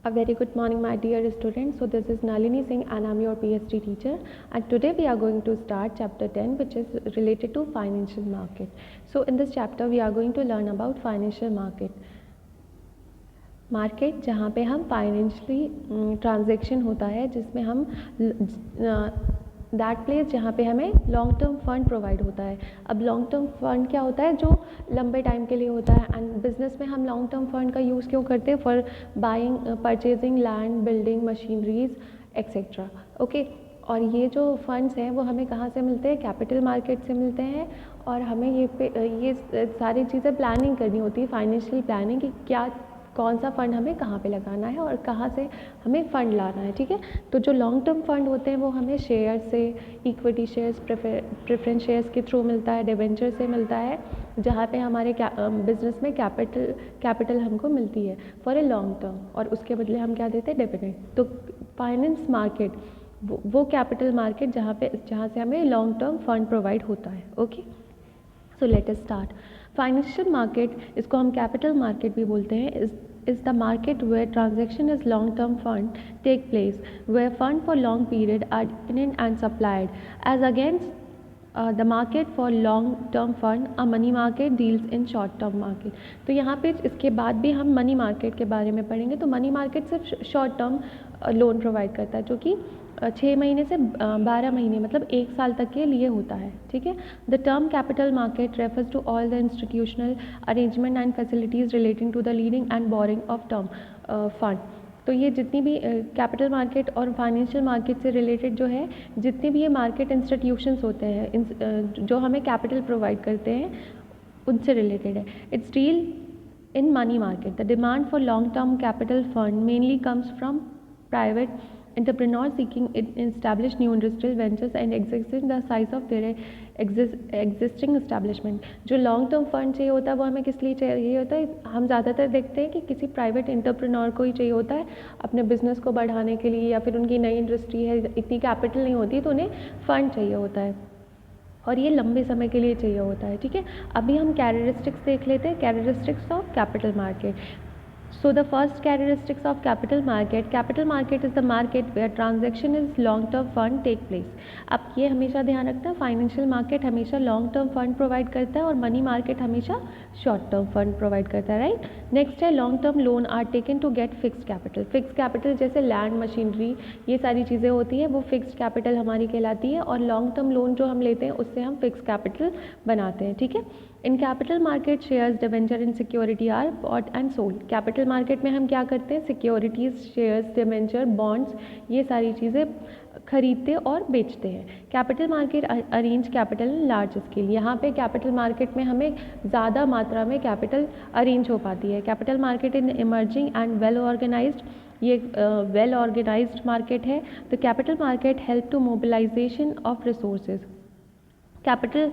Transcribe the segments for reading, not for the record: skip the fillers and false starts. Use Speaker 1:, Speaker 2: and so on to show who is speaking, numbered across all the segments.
Speaker 1: A very good morning, my dear students. So this is Nalini Singh and I'm your PhD teacher, and today we are going to start chapter 10, which is related to financial market. So in this chapter we are going to learn about financial market जहाँ पे हम financially transaction होता है, जिसमें हम that place जहाँ पे हमें लॉन्ग टर्म फंड प्रोवाइड होता है. अब लॉन्ग टर्म फंड क्या होता है? जो लंबे टाइम के लिए होता है. एंड बिजनेस में हम लॉन्ग टर्म फंड का यूज़ क्यों करते हैं? For buying purchasing land, building, machineries etcetera. Okay. और ये जो फंड्स हैं वो हमें कहाँ से मिलते हैं? कैपिटल मार्केट से मिलते हैं. और हमें ये सारी चीज़ें प्लानिंग करनी होती है, फाइनेंशियल प्लानिंग, कि क्या कौन सा फ़ंड हमें कहाँ पे लगाना है और कहाँ से हमें फ़ंड लाना है. ठीक है. तो जो लॉन्ग टर्म फंड होते हैं वो हमें शेयर से, इक्विटी शेयर्स, प्रेफरेंस शेयर्स के थ्रू मिलता है, डिवेंचर से मिलता है, जहाँ पे हमारे बिजनेस में कैपिटल हमको मिलती है फॉर ए लॉन्ग टर्म, और उसके बदले हम क्या देते हैं? डिविडेंड. तो फाइनेंस मार्केट वो कैपिटल मार्केट जहाँ से हमें लॉन्ग टर्म फंड प्रोवाइड होता है. Okay. So let us start. Financial market, इसको हम कैपिटल मार्केट भी बोलते हैं, is the market where transaction is long term fund take place, where fund for long period are obtained and supplied, as against the market for long term fund, a money market deals in short term market. तो यहाँ पे इसके बाद भी हम money market के बारे में पढ़ेंगे. तो मनी मार्केट सिर्फ शॉर्ट टर्म लोन प्रोवाइड करता है, जो कि 6 महीने से 12 महीने, मतलब 1 साल तक के लिए होता है. ठीक है. The term capital market refers to all the institutional arrangement and facilities relating to the lending and borrowing of term fund. तो ये जितनी भी कैपिटल मार्केट और फाइनेंशियल मार्केट से रिलेटेड जो है, जितने भी ये मार्केट इंस्टीट्यूशंस होते हैं जो हमें कैपिटल प्रोवाइड करते हैं, उनसे रिलेटेड है. It's deal in money market. The demand for long-term capital fund mainly comes from private entrepreneurs seeking to establish new industrial ventures and exceeding the size of their existing establishment. जो long term fund चाहिए होता है वो हमें किस लिए चाहिए होता है? हम ज़्यादातर देखते हैं कि किसी प्राइवेट एंटरप्रेन्योर को ही चाहिए होता है अपने बिजनेस को बढ़ाने के लिए, या फिर उनकी नई इंडस्ट्री है, इतनी कैपिटल नहीं होती तो उन्हें फ़ंड चाहिए होता है, और ये लंबे समय के लिए चाहिए होता है. ठीक है. अभी हम कैरेक्टरिस्टिक्स देख लेते हैं, characteristics of capital market. So the first characteristics of capital market is the market where transaction is long term fund take place. अब ये हमेशा ध्यान रखना, फाइनेंशियल मार्केट हमेशा लॉन्ग टर्म फंड प्रोवाइड करता है और मनी मार्केट हमेशा शॉर्ट टर्म फंड प्रोवाइड करता है. राइट. नेक्स्ट है long term loan are taken to get fixed capital. Fixed capital जैसे लैंड, मशीनरी, ये सारी चीज़ें होती हैं, वो फिक्स्ड कैपिटल हमारी कहलाती है, और लॉन्ग टर्म लोन जो हम लेते हैं उससे हम फिक्स्ड कैपिटल बनाते हैं. ठीक है. In capital market shares, debenture and security are bought and sold. Capital market में हम क्या करते हैं? सिक्योरिटीज़, शेयर्स, डिवेंचर, बॉन्ड्स, ये सारी चीज़ें खरीदते और बेचते हैं. Capital market arrange capital in large scale. यहाँ पे कैपिटल मार्केट में हमें ज़्यादा मात्रा में कैपिटल अरेंज हो पाती है. Capital market in emerging and well organized, ये वेल ऑर्गेनाइज्ड मार्केट है. The capital market help to mobilization of resources. Capital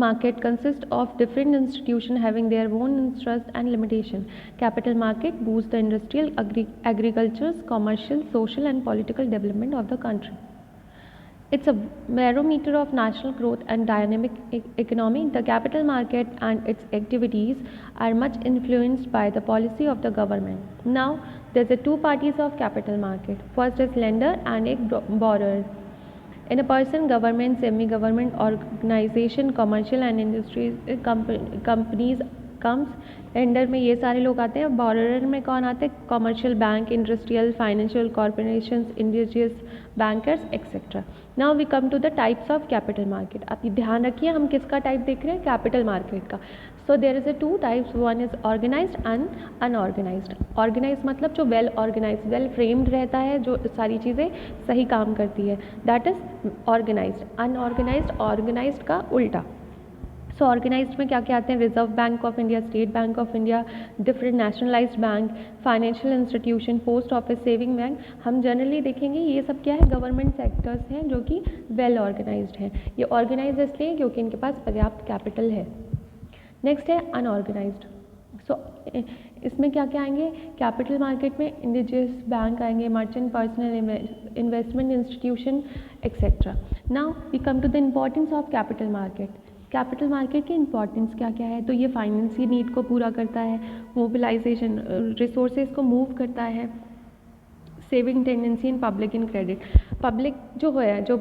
Speaker 1: market consists of different institutions having their own interest and limitation. Capital market boosts the industrial, agricultural, commercial, social and political development of the country. It's a barometer of national growth and dynamic economy. The capital market and its activities are much influenced by the policy of the government. Now, there's a two parties of capital market. First is lender and a borrower. In a person, government, semi-government organization, commercial and industries companies comes. Lender में ये सारे लोग आते हैं. Borrower में कौन आते हैं? Commercial bank, industrial, financial corporations, individuals, bankers etcetera. Now we come to the types of capital market. आप ध्यान रखिए हम किसका टाइप देख रहे हैं? कैपिटल मार्केट का. So there is a two types. One is organized and unorganized. Organized मतलब जो वेल ऑर्गेनाइज्ड, वेल फ्रेम्ड रहता है, जो सारी चीज़ें सही काम करती है, that is organized. Unorganized organized का उल्टा. सो ऑर्गेनाइज्ड में क्या क्या आते हैं? Reserve Bank of India, State Bank of India, different nationalized bank, financial institution, post office, saving bank. हम जनरली देखेंगे ये सब क्या है? गवर्नमेंट सेक्टर्स हैं जो कि वेल ऑर्गेनाइज्ड हैं. ये ऑर्गेनाइज इसलिए क्योंकि इनके पास पर्याप्त कैपिटल है. नेक्स्ट है अनऑर्गेनाइज्ड. सो इसमें क्या क्या आएंगे? कैपिटल मार्केट में इंडिविजुअल्स बैंक आएंगे, merchant, personal, investment institution etcetera. Now we come to the importance of capital market. Capital market की इंपॉर्टेंस क्या क्या है? तो ये फाइनेंस की नीड को पूरा करता है, मोबिलाइजेशन, रिसोर्सेज को मूव करता है, saving tendency in public in credit. Public जो है, जो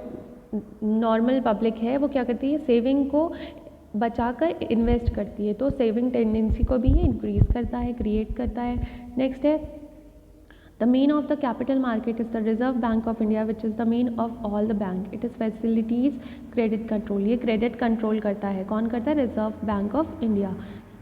Speaker 1: नॉर्मल पब्लिक है, वो क्या करती है, सेविंग को बचाकर इन्वेस्ट करती है, तो सेविंग टेंडेंसी को भी ये इंक्रीज करता है, क्रिएट करता है। नेक्स्ट है the main of the capital market is the Reserve Bank of India which is the main of all the bank. It is facilities credit control. ये क्रेडिट कंट्रोल करता है, कौन करता है, reserve Bank of India.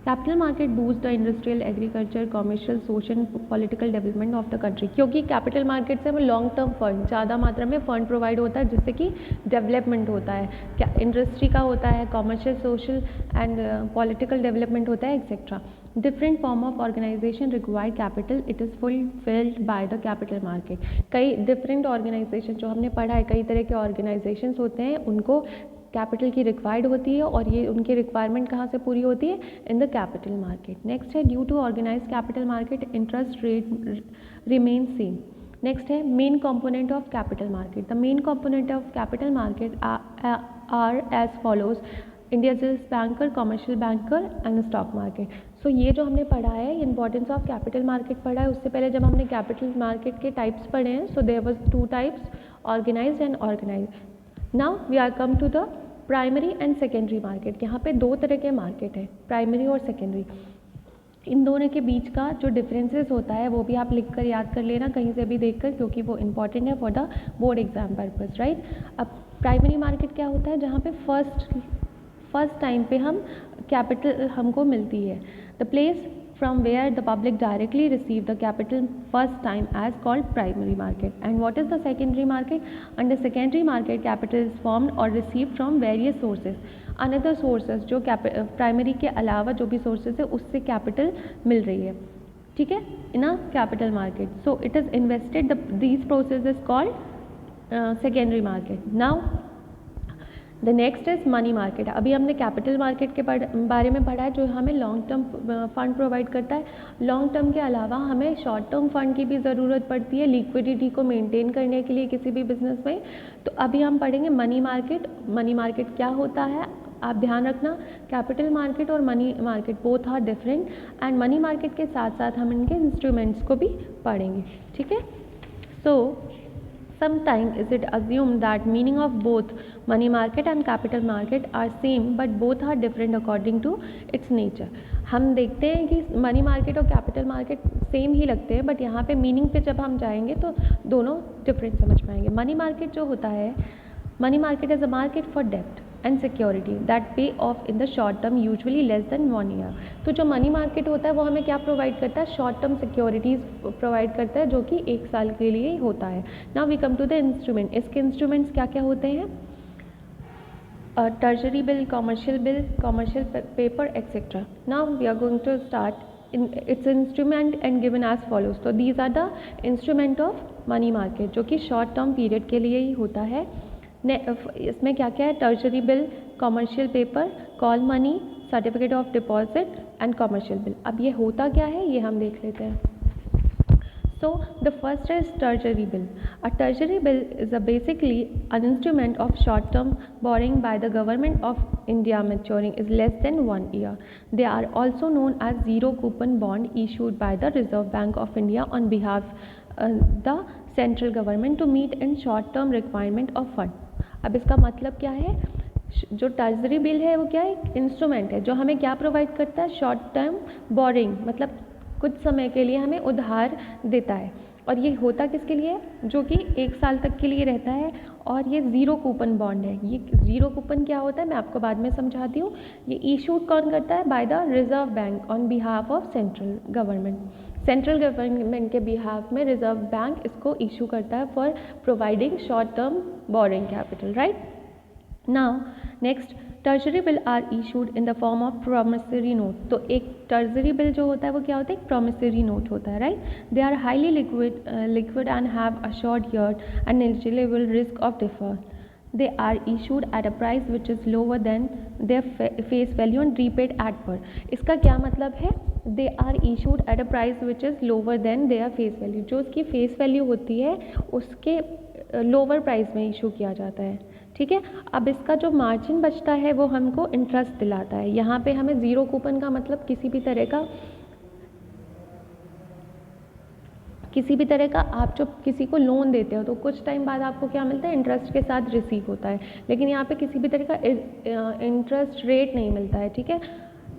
Speaker 1: Capital market boost the industrial, agriculture, commercial, social, political development of the country. क्योंकि capital market से हमें long term fund, ज़्यादा मात्रा में फंड प्रोवाइड होता है, जिससे कि डेवलपमेंट होता है, क्या इंडस्ट्री का होता है, commercial, social and political development होता है, etcetera. Different form of organization required capital, it is fulfilled by the capital market. कई डिफरेंट ऑर्गेनाइजेशन, जो हमने पढ़ा है, कई तरह के ऑर्गेनाइजेशंस होते हैं, उनको कैपिटल की रिक्वायर्ड होती है, और ये उनकी रिक्वायरमेंट कहाँ से पूरी होती है, in the capital market. Next है due to organise capital market interest rate remain same. Next है main component of capital market. The main component of capital market are as follows, individual banker, commercial banker and stock market. So ये जो हमने पढ़ा है, importance of capital market पढ़ा है। उससे पहले जब हमने कैपिटल मार्केट के टाइप्स पढ़े हैं, so there was 2 types, organized and organized. Now we are come to the primary and secondary market. यहाँ पे 2 तरह के मार्केट है, प्राइमरी और सेकेंडरी। इन दोनों के बीच का जो डिफरेंसेस होता है, वो भी आप लिख कर याद कर लेना, कहीं से भी देखकर, क्योंकि वो इंपॉर्टेंट है for the board exam purpose, right. अब प्राइमरी मार्केट क्या होता है, जहाँ पे फर्स्ट टाइम पे हम कैपिटल हमको मिलती है। The place from where the public directly receive the capital first time as called primary market. And what is the secondary market? Under secondary market, capital is formed or received from various sources. Another sources जो primary के अलावा जो भी sources है, उससे capital मिल रही है, ठीक है, in a capital market. So it is invested, these process is called secondary market. Now the next is money market. अभी हमने कैपिटल मार्केट के बारे में पढ़ा है, जो हमें लॉन्ग टर्म फंड प्रोवाइड करता है। लॉन्ग टर्म के अलावा हमें शॉर्ट टर्म फंड की भी ज़रूरत पड़ती है लिक्विडिटी को मेंटेन करने के लिए किसी भी बिजनेस में। तो अभी हम पढ़ेंगे मनी मार्केट। मनी मार्केट क्या होता है, आप ध्यान रखना, कैपिटल मार्केट और money market both are different, and money market के साथ साथ हम इनके इंस्ट्रूमेंट्स को भी पढ़ेंगे, ठीक है। सो sometimes is it assumed that meaning of both money market and capital market are same but both are different according to its nature। हम देखते हैं कि मनी मार्केट और कैपिटल मार्केट सेम ही लगते हैं, बट यहाँ पे मीनिंग पे जब हम जाएंगे तो दोनों डिफरेंट समझ पाएंगे। मनी मार्केट जो होता है, money market is a market for डेप्ट and security that pay off in the short term, usually less than 1 year. तो जो मनी मार्केट होता है वो हमें क्या प्रोवाइड करता है, शॉर्ट टर्म सिक्योरिटीज़ प्रोवाइड करता है, जो कि 1 साल के लिए होता है। Now we come to the instrument. इसके इंस्ट्रूमेंट्स क्या क्या होते हैं, treasury bill, commercial paper etcetera. Now we are going to start in its instrument and given as follows. तो these are the instrument of money market, जो कि short term period के लिए ही होता है। इसमें क्या क्या है, treasury bill, commercial paper, call money, certificate of deposit and commercial bill. अब ये होता क्या है, ये हम देख लेते हैं। So the first is treasury bill. A treasury bill is basically an instrument of short-term borrowing by the government of India maturing is less than 1 year. They are also known as zero coupon bond issued by the Reserve Bank of India on behalf the central government to meet in short-term requirement of fund. अब इसका मतलब क्या है, जो treasury bill है वो क्या है, एक इंस्ट्रूमेंट है जो हमें क्या प्रोवाइड करता है, शॉर्ट टर्म बोरिंग, मतलब कुछ समय के लिए हमें उधार देता है। और ये होता किसके लिए, जो कि 1 साल तक के लिए रहता है, और ये ज़ीरो कूपन बॉन्ड है। ये ज़ीरो कूपन क्या होता है मैं आपको बाद में समझाती हूँ। ये इशूड कौन करता है, by the Reserve Bank on behalf of central government. Central government के बिहाफ में रिजर्व बैंक इसको इशू करता है for providing short term borrowing capital, right. Now next, treasury bill are issued in the form of promissory note. तो एक treasury bill जो होता है वो क्या होता है, एक प्रोमिसरी नोट होता है, right. They are highly liquid and have assured yield and negligible risk of default. They are issued at a price which is lower than their face value and repaid at par. इसका क्या मतलब है, they are issued at a price which is lower than their face value. जो उसकी face value होती है उसके lower price में इशू किया जाता है, ठीक है। अब इसका जो मार्जिन बचता है वो हमको इंटरेस्ट दिलाता है। यहाँ पे हमें ज़ीरो कूपन का मतलब किसी भी तरह का किसी भी तरह का आप जब किसी को लोन देते हो तो कुछ टाइम बाद आपको क्या मिलता है, इंटरेस्ट के साथ रिसीव होता है, लेकिन यहाँ पे किसी भी तरह का इंटरेस्ट रेट नहीं मिलता है, ठीक है।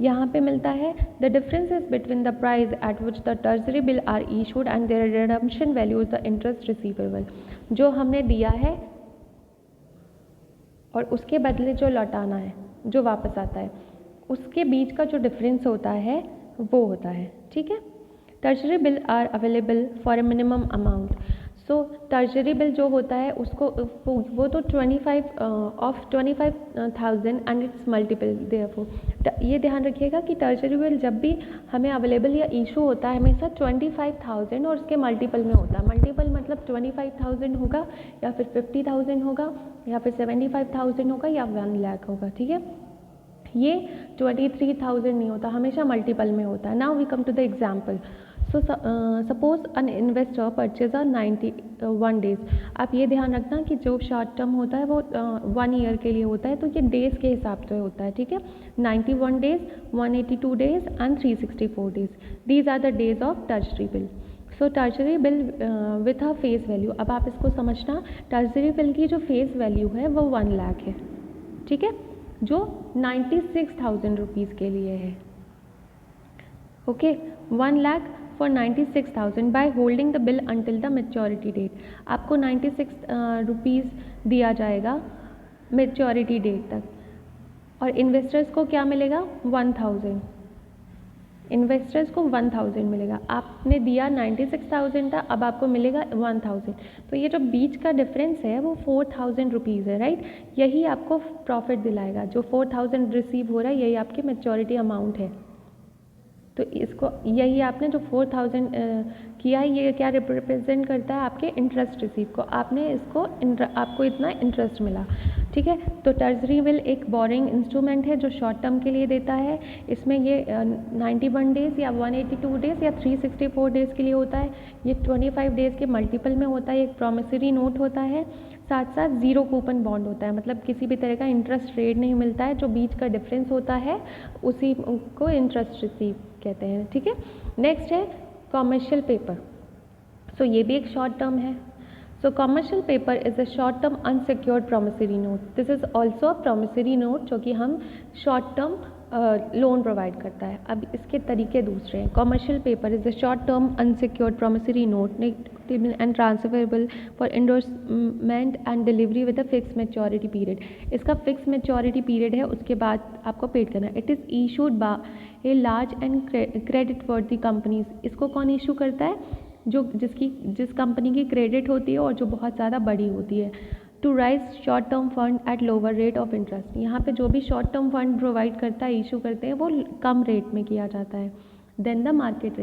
Speaker 1: यहाँ पे मिलता है the difference is between the price at which the treasury bill are issued and their redemption value is the interest receivable. जो हमने दिया है और उसके बदले जो लौटाना है, जो वापस आता है, उसके बीच का जो डिफरेंस होता है वो होता है, ठीक है। Treasury bill are available for a minimum amount. So treasury bill जो होता है उसको वो तो 25,000 एंड इट्स मल्टीपल देयरफॉर। ये ध्यान रखिएगा कि टर्शरी बिल जब भी हमें अवेलेबल या इशू होता है हमेशा 25,000 और उसके मल्टीपल में होता है। मल्टीपल मतलब 25,000 होगा या फिर 50,000 होगा या फिर 75,000 होगा या 1 लाख होगा, ठीक है। ये 23,000 नहीं होता, हमेशा मल्टीपल में होता है। Now we come to the example. So suppose an investor purchase 91 days. आप ये ध्यान रखना कि जो शॉर्ट टर्म होता है वो 1 ईयर के लिए होता है, तो ये डेज के हिसाब से होता है, ठीक है। 91 days, 182 days and 364 days, these are the days of treasury bill. So treasury bill with a face value, अब आप इसको समझना, टर्शरी बिल की जो फेस वैल्यू है वो 1 लाख है, ठीक है, जो 96,000 रुपीज़ के लिए है, okay. 1 lakh for 96,000 by holding the bill until the maturity date. आपको 96 रुपीज़ दिया जाएगा मेच्योरिटी डेट तक, और इन्वेस्टर्स को क्या मिलेगा, 1,000। इन्वेस्टर्स को 1,000 मिलेगा। आपने दिया 96,000 था, अब आपको मिलेगा 1,000, तो ये जो बीच का डिफरेंस है वो 4,000 रुपीज़ है, राइट। यही आपको प्रॉफिट दिलाएगा, जो 4,000 रिसीव हो रहा है यही आपकी मेच्योरिटी अमाउंट है। तो इसको, यही आपने जो 4,000 किया है, ये क्या रिप्रेजेंट करता है, आपके इंटरेस्ट रिसीव को। आपने इसको आपको इतना इंटरेस्ट मिला, ठीक है। तो टर्शरी बिल एक बोरिंग इंस्ट्रूमेंट है जो शॉर्ट टर्म के लिए देता है। इसमें ये 91 डेज़ या 182 डेज़ या 364 डेज़ के लिए होता है। ये 25 डेज़ के मल्टीपल में होता है। एक प्रॉमिसरी नोट होता है, साथ साथ ज़ीरो कूपन बॉन्ड होता है, मतलब किसी भी तरह का इंटरेस्ट रेट नहीं मिलता है। जो बीच का डिफरेंस होता है उसी को इंटरेस्ट रिसीव कहते हैं, ठीक है। नेक्स्ट है कॉमर्शियल पेपर। सो ये भी एक शॉर्ट टर्म है। So commercial paper is a short term unsecured promissory note. This is also a promissory note जो कि हम शॉर्ट टर्म लोन प्रोवाइड करता है। अब इसके तरीके दूसरे हैं। Commercial paper is a short term unsecured promissory note and transferable for endorsement and delivery with a fix maturity period. इसका फिक्स मेच्योरिटी पीरियड है, उसके बाद आपको पेड करना है। It is issued by a large and credit वर्दी companies. इसको कौन इशू करता है, जिस कंपनी की क्रेडिट होती है और जो बहुत ज़्यादा बड़ी होती है। To raise short term fund at lower rate of interest. यहाँ पे जो भी शॉर्ट टर्म फंड प्रोवाइड करता है, इशू करते हैं, वो कम रेट में किया जाता है देन द मार्केट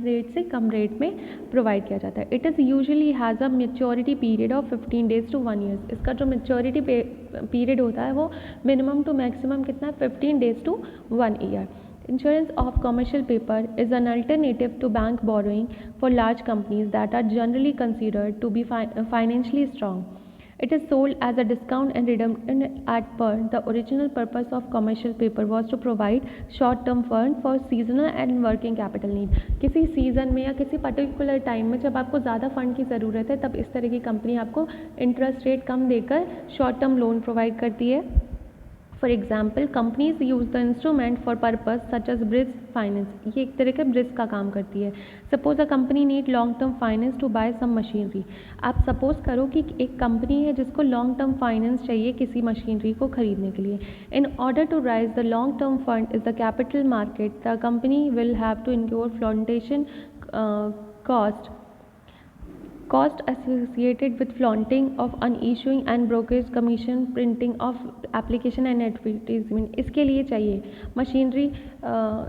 Speaker 1: रेट से कम रेट में प्रोवाइड किया जाता है। It is usually has a maturity period of 15 days to 1 year. इसका जो मेच्योरिटी पीरियड होता है वो मिनिमम टू मैक्सिमम कितना है, 15 days to 1 year. Issuance of commercial paper is an alternative to bank borrowing for large companies that are generally considered to be financially strong. It is sold as a discount and redemption at par. The original purpose of commercial paper was to provide short-term fund for seasonal and working capital need. किसी season में या किसी particular time में जब आपको ज़्यादा fund की ज़रूरत है, तब इस तरह की कंपनी आपको इंटरेस्ट रेट कम देकर शॉर्ट टर्म लोन प्रोवाइड करती है। For example, companies use the instrument for purpose such as bridge finance. ये एक तरह के ब्रिज का काम करती है। Suppose a company need long term finance to buy some machinery. आप सपोज करो कि एक कंपनी है जिसको लॉन्ग टर्म फाइनेंस चाहिए किसी मशीनरी को खरीदने के लिए। In order to raise the long term fund is the capital market, the company will have to incur flotation cost associated with flaunting of unissuing and brokerage commission, printing of application and advertisement। इसके लिए चाहिए machinery,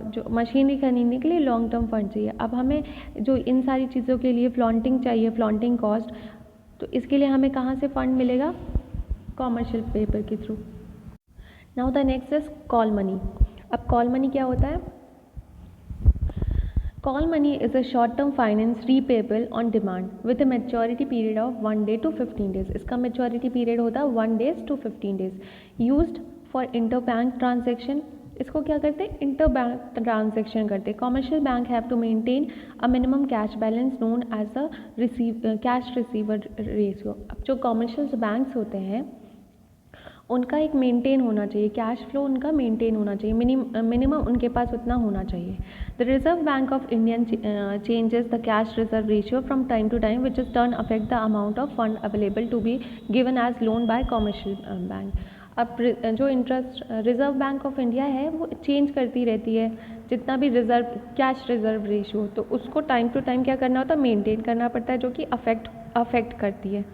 Speaker 1: जो machinery खरीदने के लिए long term fund चाहिए। अब हमें जो इन सारी चीज़ों के लिए फ्लॉन्टिंग चाहिए, फ्लॉन्टिंग कॉस्ट, तो इसके लिए हमें कहाँ से फंड मिलेगा, कॉमर्शियल पेपर के through. Now the next is call money. अब कॉल मनी क्या होता है, Call money is a short-term finance repayable on demand with a maturity period of 1 day to 15 days. इसका maturity period होता है 1 days to 15 days. Used for interbank transaction इसको क्या करते हैं, इंटर बैंक ट्रांजेक्शन करते हैं। Commercial bank have to maintain a minimum cash balance known as a cash reserve ratio. अब जो कॉमर्शियल बैंक्स होते हैं उनका एक मेंटेन होना चाहिए, कैश फ्लो उनका मेंटेन होना चाहिए, मिनिमम उनके पास उतना होना चाहिए। The Reserve Bank of India changes the cash reserve ratio from time to time which is turn affect the amount of fund available to be given as loan by commercial bank. अब जो interest Reserve Bank of India है वो change करती रहती है, जितना भी reserve cash reserve ratio, तो उसको टाइम टू टाइम क्या करना होता है, मेंटेन करना पड़ता है, जो कि अफेक्ट करती है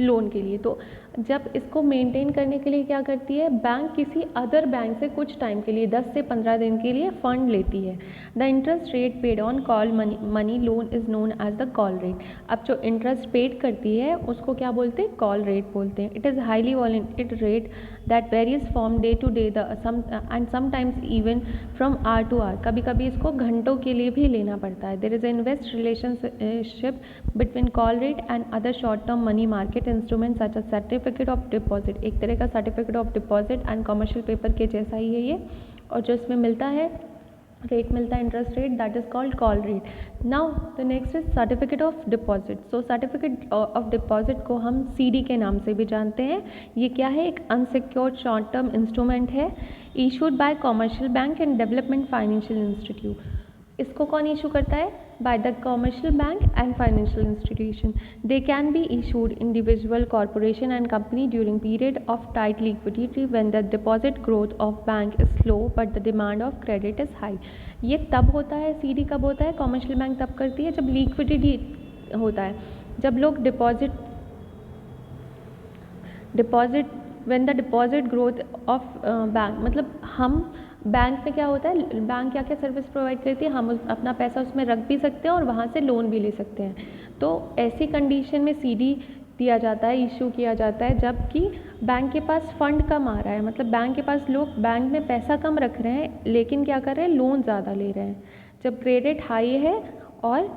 Speaker 1: लोन के लिए। तो जब इसको मेंटेन करने के लिए क्या करती है, बैंक किसी अदर बैंक से कुछ टाइम के लिए 10 से 15 दिन के लिए फंड लेती है। The interest rate paid on call money loan is known as the call rate. अब जो इंटरेस्ट पेड करती है उसको क्या बोलते हैं, कॉल रेट बोलते हैं। It is highly volatile rate that varies from day to day and sometimes even from hour to hour. कभी कभी इसको घंटों के लिए भी लेना पड़ता है। There is a invest relationship between call rate and other short term money market instrument such as certificate of deposit. एक तरह का certificate of deposit and commercial paper के जैसा ही है ये, और जो इसमें मिलता है रेट मिलता है interest rate, that is called call rate. Now the next is certificate of deposit. So certificate of deposit को हम सीडी के नाम से भी जानते हैं। ये क्या है, एक अनसिक्योर्ड शॉर्ट टर्म इंस्ट्रूमेंट है issued by commercial bank and development financial institute. इसको कौन इशू करता है, by the commercial bank and financial institution. They can be issued individual corporation and company during period of tight liquidity when the deposit growth of bank is slow but the demand of credit is high. ये तब होता है, CD कब होता है, commercial bank तब करती है जब लिक्विडिटी होता है, जब लोग deposit when the deposit growth of bank, मतलब हम बैंक में क्या होता है, बैंक क्या क्या सर्विस प्रोवाइड करती है, हम अपना पैसा उसमें रख भी सकते हैं और वहाँ से लोन भी ले सकते हैं। तो ऐसी कंडीशन में सीडी दिया जाता है, इशू किया जाता है, जबकि बैंक के पास फंड कम आ रहा है, मतलब बैंक के पास लोग बैंक में पैसा कम रख रहे हैं लेकिन क्या कर रहे हैं, लोन ज़्यादा ले रहे हैं। जब क्रेडिट हाई है और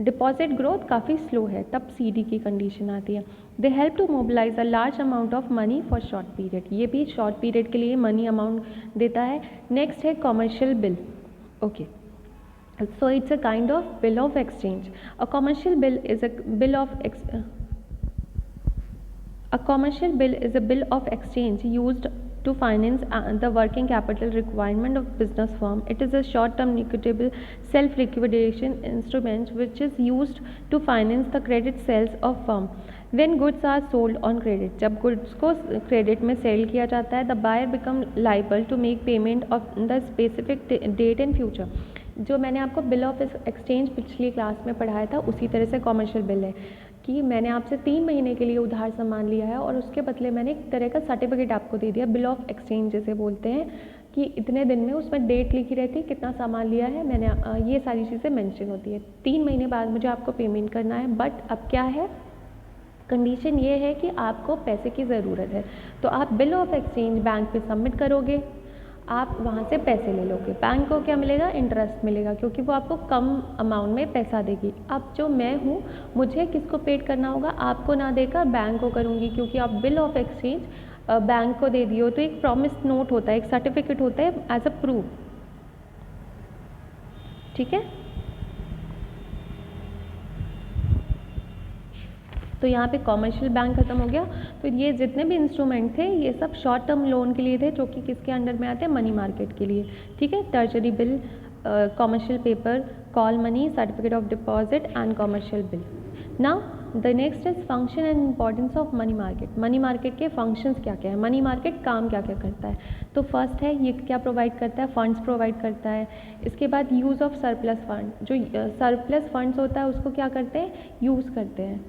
Speaker 1: डिपॉजिट ग्रोथ काफ़ी स्लो है, तब सीडी की कंडीशन आती है। They help to mobilize a large amount of money for short period. ये भी शॉर्ट पीरियड के लिए मनी अमाउंट देता है। नेक्स्ट है commercial bill. Okay, so it's a kind of bill of exchange. A commercial bill is a bill of exchange used to finance the working capital requirement of business firm. It is a short-term liquidable self-liquidation instrument which is used to finance the credit sales of firm. When goods are sold on credit, जब goods को credit में sell किया जाता है, the buyer become liable to make payment of the specific date in future. जो मैंने आपको bill of exchange पिछली क्लास में पढ़ाया था उसी तरह से कॉमर्शियल बिल है कि मैंने आपसे 3 महीने के लिए उधार सामान लिया है और उसके बदले मैंने एक तरह का सर्टिफिकेट आपको दे दिया, बिल ऑफ एक्सचेंज जैसे बोलते हैं, कि इतने दिन में उसमें डेट लिखी रहती है, कितना सामान लिया है मैंने, ये सारी चीज़ें मेंशन होती है। 3 महीने बाद मुझे आपको पेमेंट करना है, बट अब क्या है, कंडीशन ये है कि आपको पैसे की ज़रूरत है, तो आप बिल ऑफ एक्सचेंज बैंक पे सबमिट करोगे, आप वहाँ से पैसे ले लोगे, बैंक को क्या मिलेगा, इंटरेस्ट मिलेगा, क्योंकि वो आपको कम अमाउंट में पैसा देगी। अब जो मैं हूँ, मुझे किसको पेड करना होगा, आपको ना देकर बैंक को करूँगी, क्योंकि आप बिल ऑफ एक्सचेंज बैंक को दे दियो तो एक प्रॉमिस नोट होता है, एक सर्टिफिकेट होता है एज अ प्रूफ, ठीक है। तो यहाँ पे कॉमर्शियल बैंक खत्म हो गया। तो ये जितने भी इंस्ट्रूमेंट थे ये सब शॉर्ट टर्म लोन के लिए थे, जो कि किसके अंडर में आते हैं, मनी मार्केट के लिए, ठीक है। टर्जरी bill, commercial paper, call money, certificate of deposit and commercial bill. Now the next is function and importance of money market. Money market के फंक्शंस क्या क्या है, मनी मार्केट काम क्या क्या करता है। तो फर्स्ट है, ये क्या प्रोवाइड करता है, फंड्स प्रोवाइड करता है। इसके बाद यूज़ ऑफ सरप्लस फंड, जो सरप्लस फंड्स होता है उसको क्या करते हैं, यूज़ करते हैं,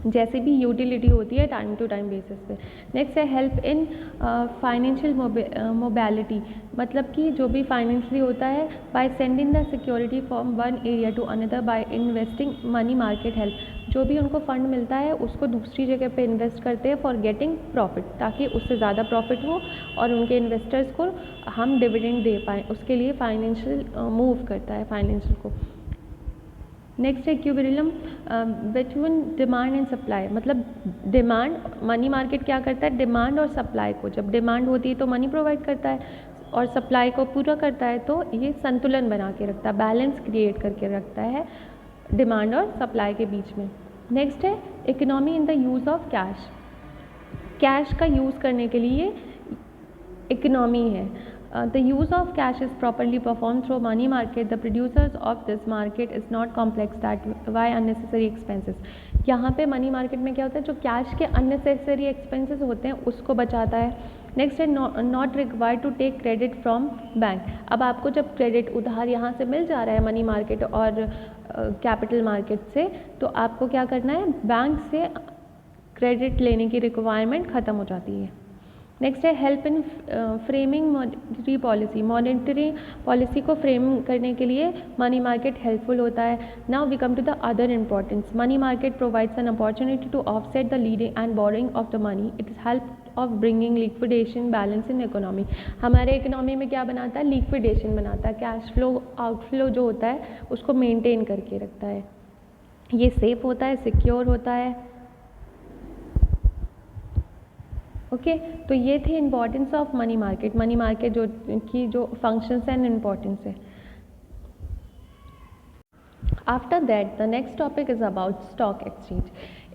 Speaker 1: जैसे भी यूटिलिटी होती है टाइम टू टाइम बेसिस पे। नेक्स्ट है हेल्प इन फाइनेंशियल मोबिलिटी, मतलब कि जो भी फाइनेंशियली होता है, by sending the security from one area to another by investing money market help, जो भी उनको फंड मिलता है उसको दूसरी जगह पे इन्वेस्ट करते हैं फॉर गेटिंग प्रॉफिट, ताकि उससे ज़्यादा प्रॉफिट हो और उनके इन्वेस्टर्स को हम डिविडेंड दे पाएँ, उसके लिए फाइनेंशियल मूव करता है फाइनेंशियल को। नेक्स्ट है equilibrium between demand and supply, मतलब डिमांड, मनी मार्केट क्या करता है, डिमांड और सप्लाई को, जब डिमांड होती है तो मनी प्रोवाइड करता है और सप्लाई को पूरा करता है, तो ये संतुलन बना के रखता है, बैलेंस क्रिएट करके रखता है डिमांड और सप्लाई के बीच में। नेक्स्ट है economy in the use of cash, cash का यूज़ करने के लिए इकोनॉमी है। The use of cash is properly performed through money market. The producers of this market is not complex that why unnecessary expenses. यहाँ पे money market में क्या होता है, जो कैश के अननेसेसरी एक्सपेंसेस होते हैं उसको बचाता है। नेक्स्ट है not required to take credit from bank. अब आपको जब क्रेडिट उधार यहाँ से मिल जा रहा है मनी मार्केट और कैपिटल मार्केट से, तो आपको क्या करना है, बैंक से क्रेडिट लेने की रिक्वायरमेंट ख़त्म हो जाती है। नेक्स्ट है help in framing monetary policy, monetary policy को फ्रेम करने के लिए मनी मार्केट हेल्पफुल होता है। Now we come to the other importance, money market provides an opportunity to offset the lending and borrowing of the money, it is help of bringing liquidation balance in economy. हमारे economy में क्या बनाता है, liquidation बनाता है, cash flow outflow जो होता है उसको मेनटेन करके रखता है, ये सेफ होता है, सिक्योर होता है। ओके तो ये थे importance of money market, money market जो की जो फंक्शंस एंड इम्पॉर्टेंस है। After that the next topic is about stock exchange,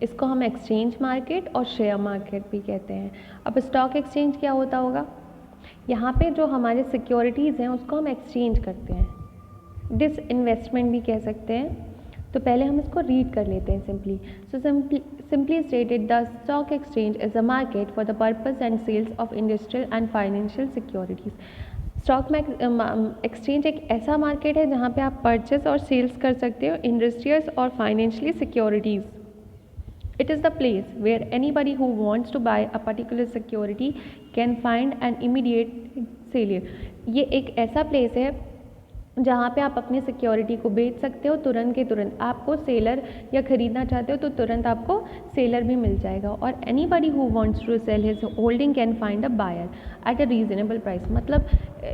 Speaker 1: इसको हम एक्सचेंज मार्केट और शेयर मार्केट भी कहते हैं। अब स्टॉक एक्सचेंज क्या होता होगा, यहाँ पे जो हमारे सिक्योरिटीज़ हैं उसको हम एक्सचेंज करते हैं, डिस इन्वेस्टमेंट भी कह सकते हैं। तो पहले हम इसको रीड कर लेते हैं simply. So simply stated the stock exchange is a market for the purpose and sales of industrial and financial securities. Stock exchange एक ऐसा मार्केट है जहाँ पे आप परचेस और सेल्स कर सकते हो इंडस्ट्रियल्स और financially securities. It is the place where anybody who wants to buy a particular security can find an immediate seller। ये एक ऐसा प्लेस है जहाँ पे आप अपनी सिक्योरिटी को बेच सकते हो तुरंत के तुरंत, आपको सेलर या ख़रीदना चाहते हो तो तुरंत आपको सेलर भी मिल जाएगा, और anybody who wants to sell his holding can find a buyer at a reasonable price. मतलब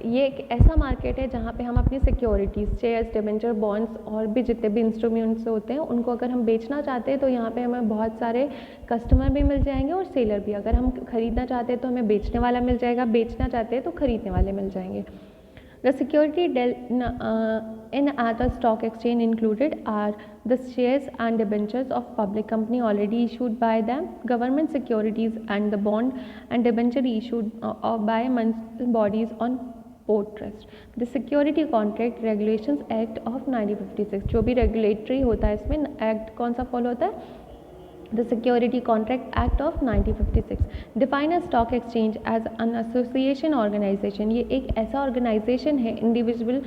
Speaker 1: ये एक ऐसा मार्केट है जहाँ पे हम अपनी सिक्योरिटीज़, शेयर्स, डिबेंचर, बॉन्ड्स और भी जितने भी इंस्ट्रूमेंट्स होते हैं उनको अगर हम बेचना चाहते हैं तो यहाँ पे हमें बहुत सारे कस्टमर भी मिल जाएंगे और सेलर भी। अगर हम ख़रीदना चाहते हैं तो हमें बेचने वाला मिल जाएगा, बेचना चाहते हैं तो ख़रीदने वाले मिल जाएंगे। The security dealt in at a stock exchange included are the shares and debentures of public company already issued by them, government securities and the bond and debenture issued by municipal bodies on port trust। The Security Contract Regulations Act of 1956, जो भी regulatory होता है इसमें act कौन सा follow होता है, The Security Contract Act of 1956 define a stock exchange as an association organization। ये एक ऐसा ऑर्गेनाइजेशन है, इंडिविजुअल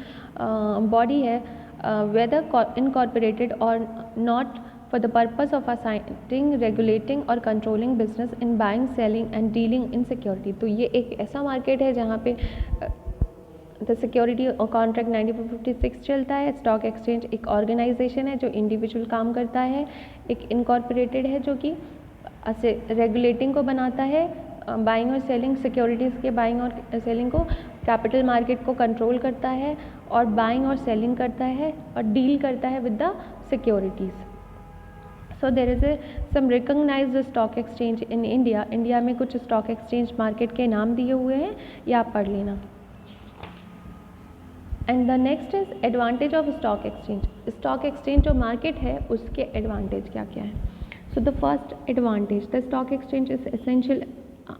Speaker 1: बॉडी है, whether incorporated or not, for the purpose of assigning, regulating और controlling business in buying, selling and dealing in security। तो ये एक ऐसा मार्केट है जहाँ पे द सिक्योरिटी कॉन्ट्रैक्ट 1956 चलता है। स्टॉक एक्सचेंज एक ऑर्गेनाइजेशन है जो इंडिविजुअल काम करता है, एक इनकॉर्पोरेटेड है जो कि रेगुलेटिंग को बनाता है, बाइंग और सेलिंग सिक्योरिटीज़ के बाइंग और सेलिंग को, कैपिटल मार्केट को कंट्रोल करता है और बाइंग और सेलिंग करता है और डील करता है with the securities. So there is a some recognized stock exchange in India. India में कुछ स्टॉक एक्सचेंज मार्केट के नाम दिए हुए हैं, ये आप पढ़ लेना। And the next is advantage of stock exchange. Stock exchange जो मार्केट है उसके एडवांटेज क्या क्या है। So the first advantage, the stock exchange is essential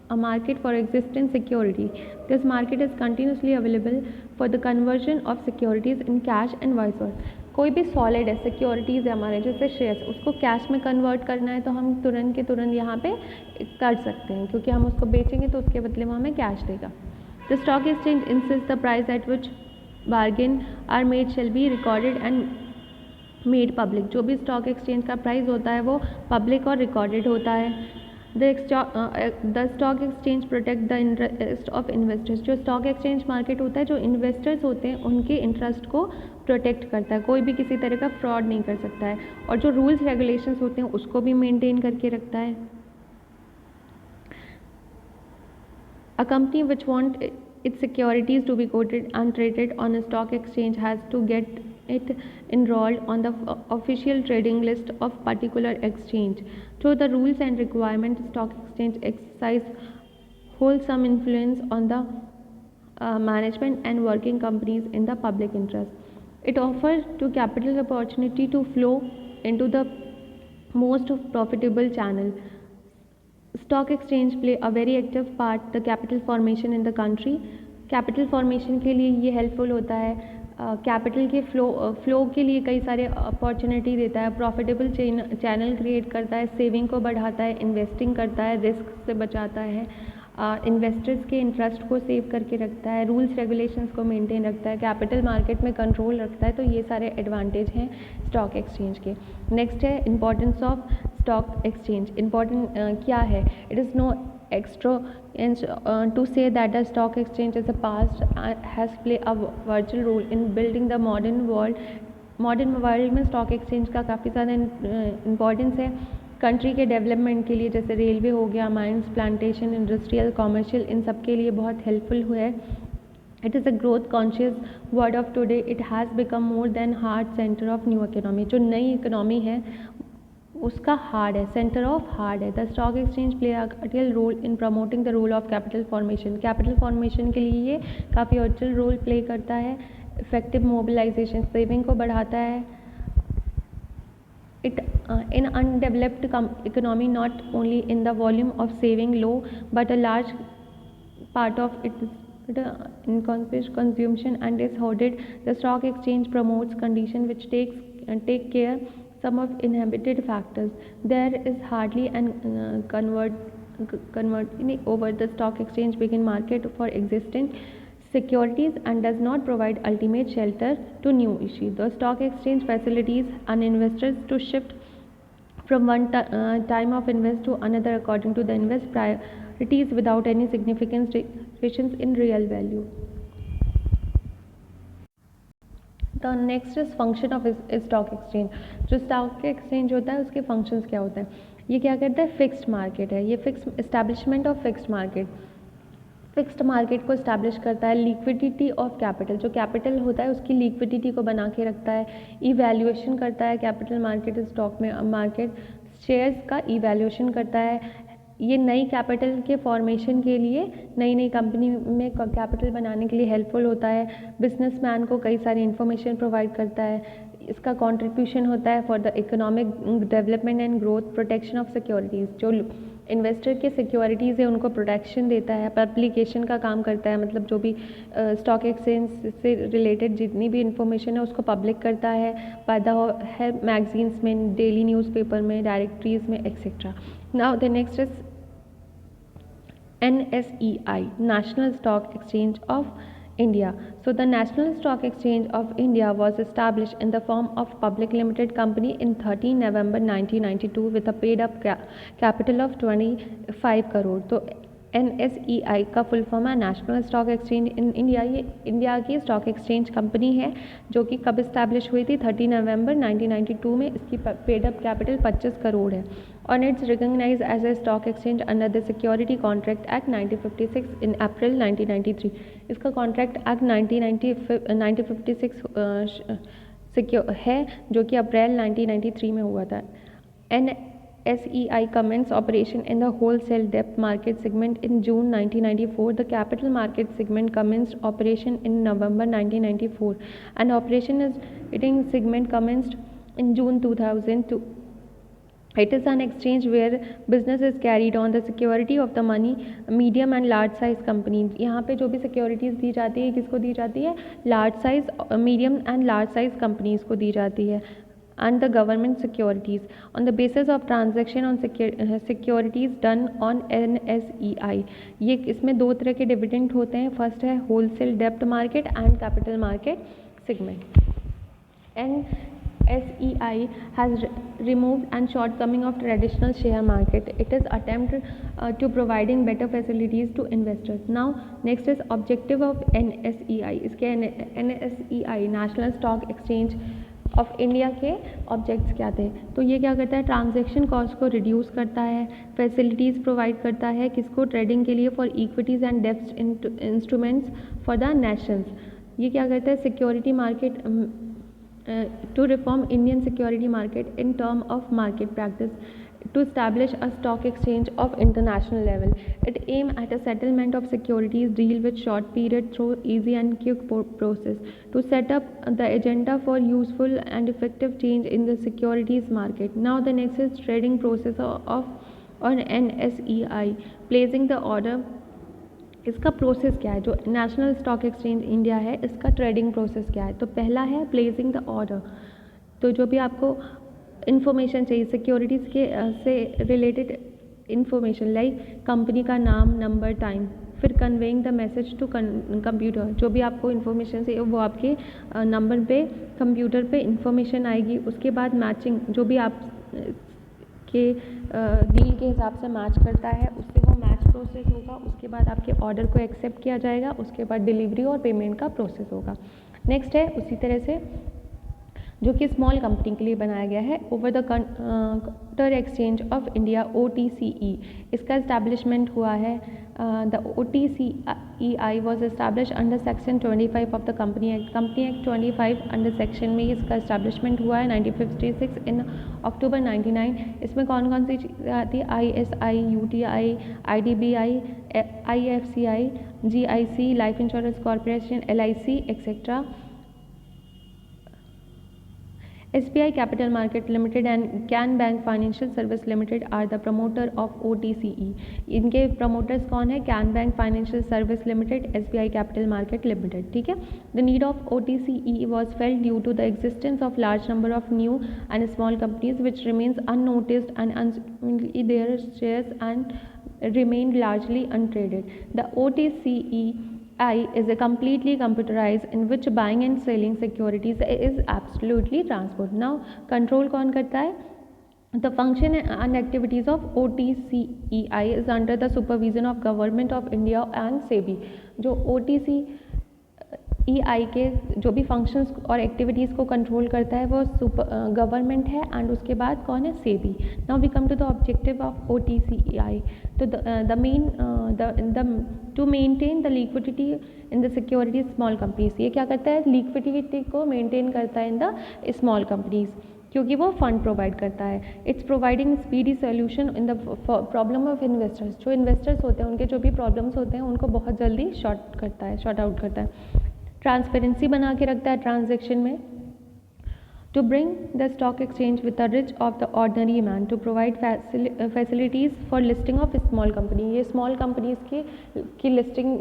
Speaker 1: a market for existing security. This market is continuously available for the conversion of securities in cash and vice versa। कोई भी solid है, securities है हमारे जैसे shares, उसको cash में convert करना है तो हम तुरंत के तुरंत यहाँ पे कर सकते हैं, क्योंकि हम उसको बेचेंगे तो उसके बदले में हमें कैश देगा। The stock exchange insist the price at which bargain are made shall be recorded and made public. जो भी स्टॉक एक्सचेंज का प्राइस होता है वो पब्लिक और रिकॉर्डेड होता है। The stock exchange protect the interest of investors. जो स्टॉक एक्सचेंज मार्केट होता है, जो इन्वेस्टर्स होते हैं उनके इंटरेस्ट को प्रोटेक्ट करता है, कोई भी किसी तरह का फ्रॉड नहीं कर सकता है, और जो रूल्स रेगुलेशंस होते हैं उसको भी मेंटेन करके रखता है। A company which want its securities to be quoted and traded on a stock exchange has to get it enrolled on the official trading list of particular exchange. Through the rules and requirements, stock exchange exercise hold some influence on the management and working companies in the public interest. It offers to capital opportunity to flow into the most profitable channel. Stock exchange play a very active part the capital formation in the country. Capital formation के लिए ये helpful होता है, capital के flow के लिए कई सारे अपॉर्चुनिटी देता है, प्रॉफिटेबल चैनल क्रिएट करता है, सेविंग को बढ़ाता है, इन्वेस्टिंग करता है, रिस्क से बचाता है, इन्वेस्टर्स के इंटरेस्ट को सेव करके रखता है, रूल्स रेगुलेशंस को मेंटेन रखता है, कैपिटल मार्केट में कंट्रोल रखता है. तो ये सारे एडवांटेज हैं स्टॉक एक्सचेंज के. नेक्स्ट है importance of stock exchange. Important क्या है? It is no extra to say that the stock exchange is a past has played a virtual role in building the modern world. Modern world में stock exchange का काफ़ी ज़्यादा importance है country के development के लिए. जैसे रेलवे हो गया, माइंस, प्लांटेशन, इंडस्ट्रियल, कॉमर्शियल, इन सब के लिए बहुत हेल्पफुल हुआ है. It is a growth conscious world of today. It has become more than hard center of new economy. जो नई इकोनॉमी है उसका हार्ड है, सेंटर ऑफ हार्ड है. The stock exchange play a critical role in promoting the role of capital formation. Capital formation के लिए ये काफ़ी क्रिटिकल रोल प्ले करता है. इफेक्टिव मोबिलाइजेशन, सेविंग को बढ़ाता है. It in undeveloped economy not only in the volume of saving low but a large part of it increased consumption and is hoarded. The stock exchange promotes condition which take care some of inhibited factors. There is hardly an convert over the stock exchange begin market for existing securities and does not provide ultimate shelter to new issue. The stock exchange facilities an investors to shift from one time of invest to another according to the invest priorities without any significant variations in real value. The next is function of stock exchange. जो stock exchange होता है उसके functions क्या होते हैं? ये क्या करता है? फिक्स्ड मार्केट है. ये fix establishment of fixed market. Fixed market को इस्टेब्लिश करता है. लिक्विडिटी ऑफ कैपिटल, जो कैपिटल होता है उसकी लिक्विडिटी को बना के रखता है. इवैल्यूएशन करता है कैपिटल मार्केट, स्टॉक में मार्केट शेयर्स का इवैल्यूएशन करता है. ये नई कैपिटल के फॉर्मेशन के लिए, नई कंपनी में कैपिटल बनाने के लिए हेल्पफुल होता है. बिजनेसमैन को कई सारी इन्फॉर्मेशन प्रोवाइड करता है. इसका कंट्रीब्यूशन होता है for the economic development and growth. Protection of securities, जो इन्वेस्टर के सिक्योरिटीज़ है उनको प्रोटेक्शन देता है. पब्लिकेशन का काम करता है, मतलब जो भी स्टॉक एक्सचेंज से रिलेटेड जितनी भी इंफॉर्मेशन है उसको पब्लिक करता है. पैदा है मैगजीन्स में, डेली न्यूज़पेपर में, डायरेक्टरीज में, etcetera. Now the next is NSEI, National Stock Exchange of India. So the National Stock Exchange of India was established in the form of public limited company in 13 November 1992 with a paid up capital of 25 crore. तो NSEI का full form है national stock exchange in India. ये India की stock exchange company है जो कि कब establish हुई थी? 30 नवंबर 1992 में. इसकी पेड अप कैपिटल 25 करोड़ है. और it's recognize as a stock exchange under the security contract act 1956 in April 1993. इसका कॉन्ट्रैक्ट एक्ट 1956 है जो कि अप्रैल 1993 में हुआ था. NSEI commenced operation in the wholesale debt market segment in June 1994. The capital market segment commenced operation in November 1994 and operation in segment commenced in June 2002. It is an exchange where business is carried on the security of the money medium and large size companies. यहाँ पे जो भी securities दी जाती है किसको दी जाती है? Large size, medium and large size companies को दी जाती है. And the government securities on the basis of transaction on securities done on NSEI. ये इसमें दो तरह के डिविडेंड होते हैं. फर्स्ट है होलसेल डेप्ट market and capital market segment. NSEI has removed and shortcoming of traditional share market. It is attempt to providing better facilities to investors. Now next is objective of NSEI. इसके NSEI national stock exchange of India के objects क्या थे? तो ये क्या करता है? Transaction cost को रिड्यूस करता है, फैसिलिटीज़ प्रोवाइड करता है किसको? ट्रेडिंग के लिए, फॉर इक्विटीज़ एंड डेब्ट इंस्ट्रूमेंट्स फॉर द नेशंस. ये क्या करता है? Security market to reform Indian security market in term of market practice, to establish a stock exchange of international level. It aim at a settlement of securities deal with short period through easy and quick process, to set up the agenda for useful and effective change in the securities market. Now the next is trading process of on NSEI, placing the order. इसका process क्या है, जो national stock exchange India है इसका trading process क्या है? तो पहला है प्लेसिंग द ऑर्डर। तो जो भी आपको इन्फॉर्मेशन चाहिए सिक्योरिटीज़ के से रिलेटेड इन्फॉर्मेशन, लाइक कंपनी का नाम, नंबर, टाइम, फिर conveying the message to computer, जो भी आपको इन्फॉर्मेशन चाहिए वो आपके नंबर पे कंप्यूटर पे इन्फॉर्मेशन आएगी। उसके बाद मैचिंग, जो भी आप के डील के हिसाब से मैच करता है उससे वो मैच प्रोसेस होगा। उसके बाद आपके ऑर्डर को एक्सेप्ट किया जाएगा, उसके बाद डिलीवरी और पेमेंट का प्रोसेस होगा। नेक्स्ट है उसी तरह से जो कि स्मॉल कंपनी के लिए बनाया गया है, over the counter exchange of India OTCE, इसका इस्टेब्लिशमेंट हुआ है। The OTCEI was establish under section 25 of the company act 25 under section में इसका इस्टेब्लिशमेंट हुआ है 1956 इन अक्टूबर 99। इसमें कौन कौन सी चीज़ें आती है? ISI, UTI, IDBI, IFCI, GIC, life insurance corporation, LIC etcetera. SBI Capital Market Limited and Can Bank Financial Service Limited are the promoter of OTCE. इनके promoters कौन है? Can Bank Financial Service Limited, SBI Capital Market Limited, ठीक है। The need of OTCE was felt due to the existence of large number of new and small companies which remains unnoticed and their shares and remained largely untraded. The OTCE is a completely computerized in which buying and selling securities is absolutely transparent. Now control कौन करता है? The function and activities of OTCEI is under the supervision of Government of India and SEBI. जो OTCEI के जो भी functions और activities को control करता है वो गवर्नमेंट है एंड उसके बाद कौन है? SEBI. Now we come to the objective of OTCEI। तो to maintain the liquidity in the securities small companies, ये क्या करता है? लिक्विडिटी को मेंटेन करता है इन द स्मॉल कंपनीज क्योंकि वो फंड प्रोवाइड करता है। It's providing speedy solution in the problem of investors, जो इन्वेस्टर्स होते हैं उनके जो भी प्रॉब्लम्स होते हैं उनको बहुत जल्दी शॉर्ट आउट करता है। ट्रांसपेरेंसी बना के रखता है ट्रांजेक्शन में। To bring the stock exchange with the reach of the ordinary man, to provide facilities for listing of small company, ये स्मॉल कंपनीज़ की लिस्टिंग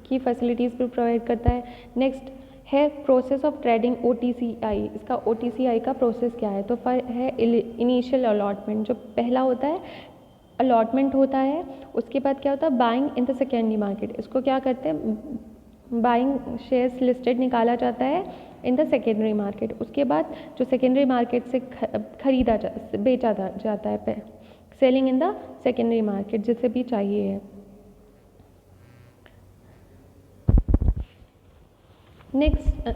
Speaker 1: की फैसिलिटीज़ भी प्रोवाइड करता है। नेक्स्ट है प्रोसेस ऑफ ट्रेडिंग OTCI, इसका OTCI का process क्या है? तो है इनिशियल अलॉटमेंट, जो पहला होता है अलॉटमेंट होता है। उसके बाद क्या होता है? Buying in the secondary market, इसको क्या करते हैं? बाइंग शेयर्स लिस्टेड निकाला जाता है इन द सेकेंडरी मार्केट। उसके बाद जो सेकेंडरी मार्केट से बेचा जाता है, selling in the secondary market, जिसे भी चाहिए है। Next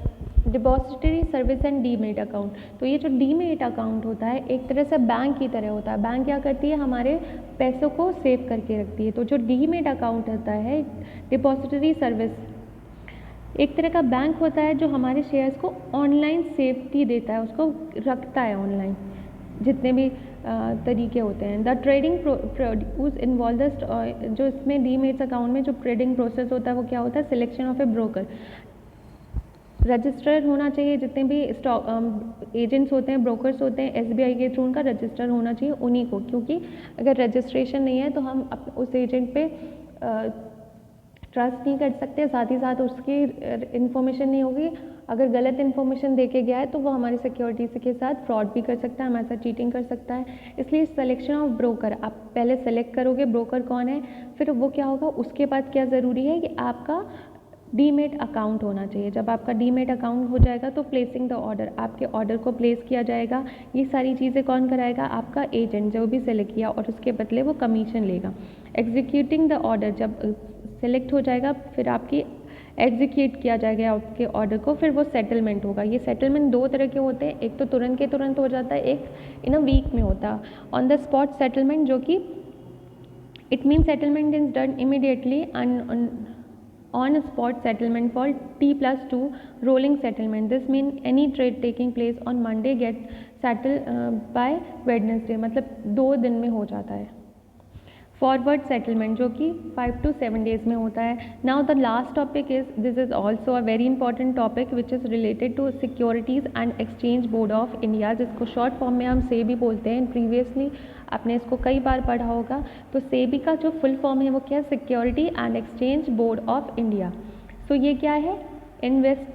Speaker 1: depository service and demat account. तो ये जो डीमेट अकाउंट होता है एक तरह से बैंक की तरह होता है। बैंक क्या करती है? हमारे पैसों को सेव करके रखती है। तो जो डीमेट अकाउंट होता है डिपॉजिटरी सर्विस, एक तरह का बैंक होता है जो हमारे शेयर्स को ऑनलाइन सेफ्टी देता है, उसको रखता है ऑनलाइन, जितने भी तरीके होते हैं। The trading produce involve the, जो इसमें डीमेट अकाउंट में जो ट्रेडिंग प्रोसेस होता है वो क्या होता है? Selection of A broker, register होना चाहिए। जितने भी स्टॉक एजेंट्स होते हैं, ब्रोकर्स होते हैं, SBI के थ्रू उनका रजिस्टर होना चाहिए उन्हीं को, क्योंकि अगर रजिस्ट्रेशन नहीं है तो हम उस एजेंट पे ट्रस्ट नहीं कर सकते। साथ ही साथ उसकी इन्फॉर्मेशन नहीं होगी, अगर गलत इन्फॉर्मेशन दे के गया है तो वो हमारी सिक्योरिटीज़ के साथ फ्रॉड भी कर सकता है, हमारे साथ चीटिंग कर सकता है। इसलिए सिलेक्शन ऑफ ब्रोकर, आप पहले सेलेक्ट करोगे ब्रोकर कौन है, फिर वो क्या होगा, उसके बाद क्या ज़रूरी है कि आपका डीमेट अकाउंट होना चाहिए। जब आपका डीमेट अकाउंट हो जाएगा तो प्लेसिंग द ऑर्डर, आपके ऑर्डर को प्लेस किया जाएगा। ये सारी चीज़ें कौन कराएगा? आपका एजेंट, जो भी सेलेक्ट किया, और उसके बदले वो कमीशन लेगा। एग्जीक्यूटिंग द ऑर्डर, जब सेलेक्ट हो जाएगा फिर आपकी एग्जीक्यूट किया जाएगा आपके ऑर्डर को, फिर वो सेटलमेंट होगा। ये सेटलमेंट दो तरह के होते हैं, एक तो तुरंत के तुरंत हो जाता है, एक इन अ वीक में होता है ऑन द स्पॉट सेटलमेंट, जो कि it mean settlement is done immediately and on spot settlement for T+2 rolling settlement. This means any trade taking place on Monday get settled by Wednesday, मतलब 2 दिन में हो जाता है. फॉरवर्ड सेटलमेंट जो कि 5 to 7 डेज में होता है. Now the last topic is, this is also a very important topic which is related to securities and exchange board of India, जिसको शॉर्ट फॉर्म में हम सेबी बोलते हैं. प्रीवियसली आपने इसको कई बार पढ़ा होगा. तो सेबी का जो फुल फॉर्म है वो क्या है? Security and exchange board of India. So ये क्या है? इन्वेस्ट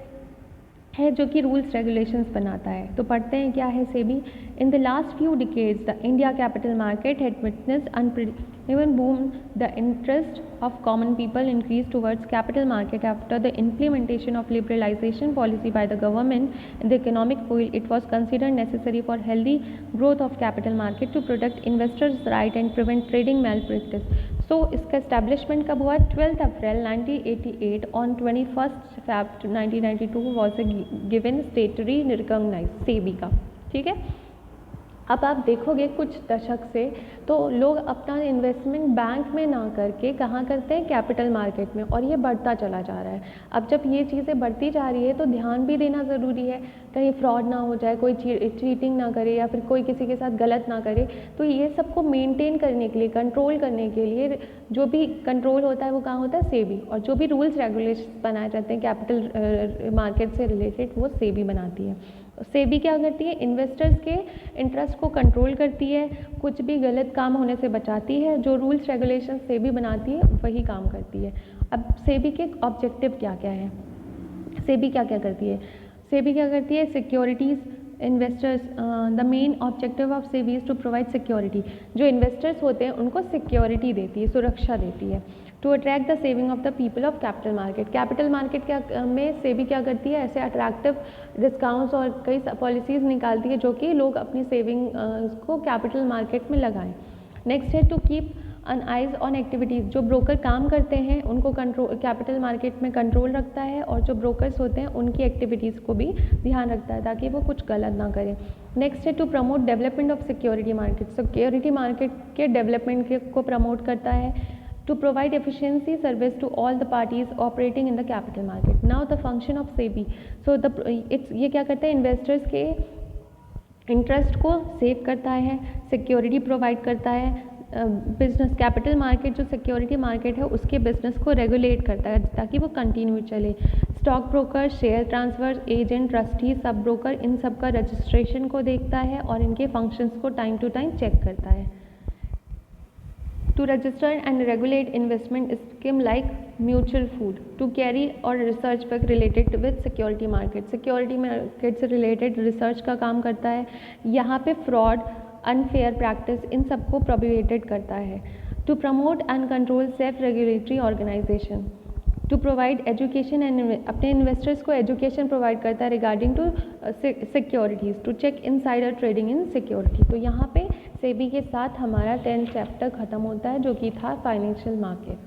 Speaker 1: है जो कि रूल्स रेगुलेशंस बनाता है. तो पढ़ते हैं क्या है SEBI. In the last few decades the India capital market had witnessed unpredictable boom. The interest of common people increase towards capital market after the implementation of liberalisation policy by the government in the economic field. It was considered necessary for healthy growth of capital market to protect investors right and prevent trading malpractice. So इसका establishment कब हुआ? 12 April 1988. On 21 Feb 1992 was a given statutory recognize SEBI का. ठीक है. अब आप देखोगे कुछ दशक से तो लोग अपना इन्वेस्टमेंट बैंक में ना करके कहाँ करते हैं? कैपिटल मार्केट में. और ये बढ़ता चला जा रहा है. अब जब ये चीज़ें बढ़ती जा रही है तो ध्यान भी देना ज़रूरी है, कहीं फ्रॉड ना हो जाए, कोई चीटिंग ना करे या फिर कोई किसी के साथ गलत ना करे. तो ये सबको मेंटेन करने के लिए, कंट्रोल करने के लिए जो भी कंट्रोल होता है वो कहाँ होता है? सेबी. और जो भी रूल्स रेगुलेशन बनाए जाते हैं कैपिटल मार्केट से रिलेटेड वो सेबी बनाती है. सेबी क्या करती है? इन्वेस्टर्स के इंटरेस्ट को कंट्रोल करती है, कुछ भी गलत काम होने से बचाती है. जो रूल्स रेगुलेशन सेबी बनाती है वही काम करती है. अब सेबी के ऑब्जेक्टिव क्या क्या है? सेबी क्या क्या करती है? सेबी क्या करती है? Securities investors. The main objective of SEBI is to provide security. जो इन्वेस्टर्स होते हैं उनको सिक्योरिटी देती है, सुरक्षा देती है. To attract the saving of the people of capital market. Capital market क्या में सेबी क्या करती है? ऐसे अट्रैक्टिव डिस्काउंट्स और कई पॉलिसीज़ निकालती है जो कि लोग अपनी सेविंग को कैपिटल मार्केट में लगाएं. नेक्स्ट है to keep an eyes on activities. जो ब्रोकर काम करते हैं उनको कंट्रोल, कैपिटल मार्केट में कंट्रोल रखता है और जो ब्रोकर्स होते हैं उनकी एक्टिविटीज़ को भी ध्यान रखता है ताकि वो कुछ गलत ना करें. नेक्स्ट है to promote development of security market. Security market के डेवलपमेंट को प्रमोट करता है. To provide efficiency service to all the parties operating in the capital market. Now the function of SEBI. So ये क्या करता है? इन्वेस्टर्स के इंटरेस्ट को सेव करता है, सिक्योरिटी प्रोवाइड करता है. बिजनेस कैपिटल मार्केट जो सिक्योरिटी मार्केट है उसके बिजनेस को रेगुलेट करता है ताकि वो कंटिन्यू चले. Stock broker, share transfer agent, trustee, sub broker, इन सब का रजिस्ट्रेशन को देखता है और इनके फंक्शंस को टाइम टू टाइम चेक करता है. To register and regulate investment scheme like mutual fund. To carry or research work related with security market. Security market से related research का काम करता है. यहाँ पे fraud, unfair practice इन सबको prohibited करता है. To promote and control self regulatory organization. To provide education and अपने इन्वेस्टर्स को एजुकेशन प्रोवाइड करता है regarding to securities. To check insider trading in security. तो यहाँ पे सेबी के साथ हमारा 10th चैप्टर ख़त्म होता है जो कि था फाइनेंशियल मार्केट.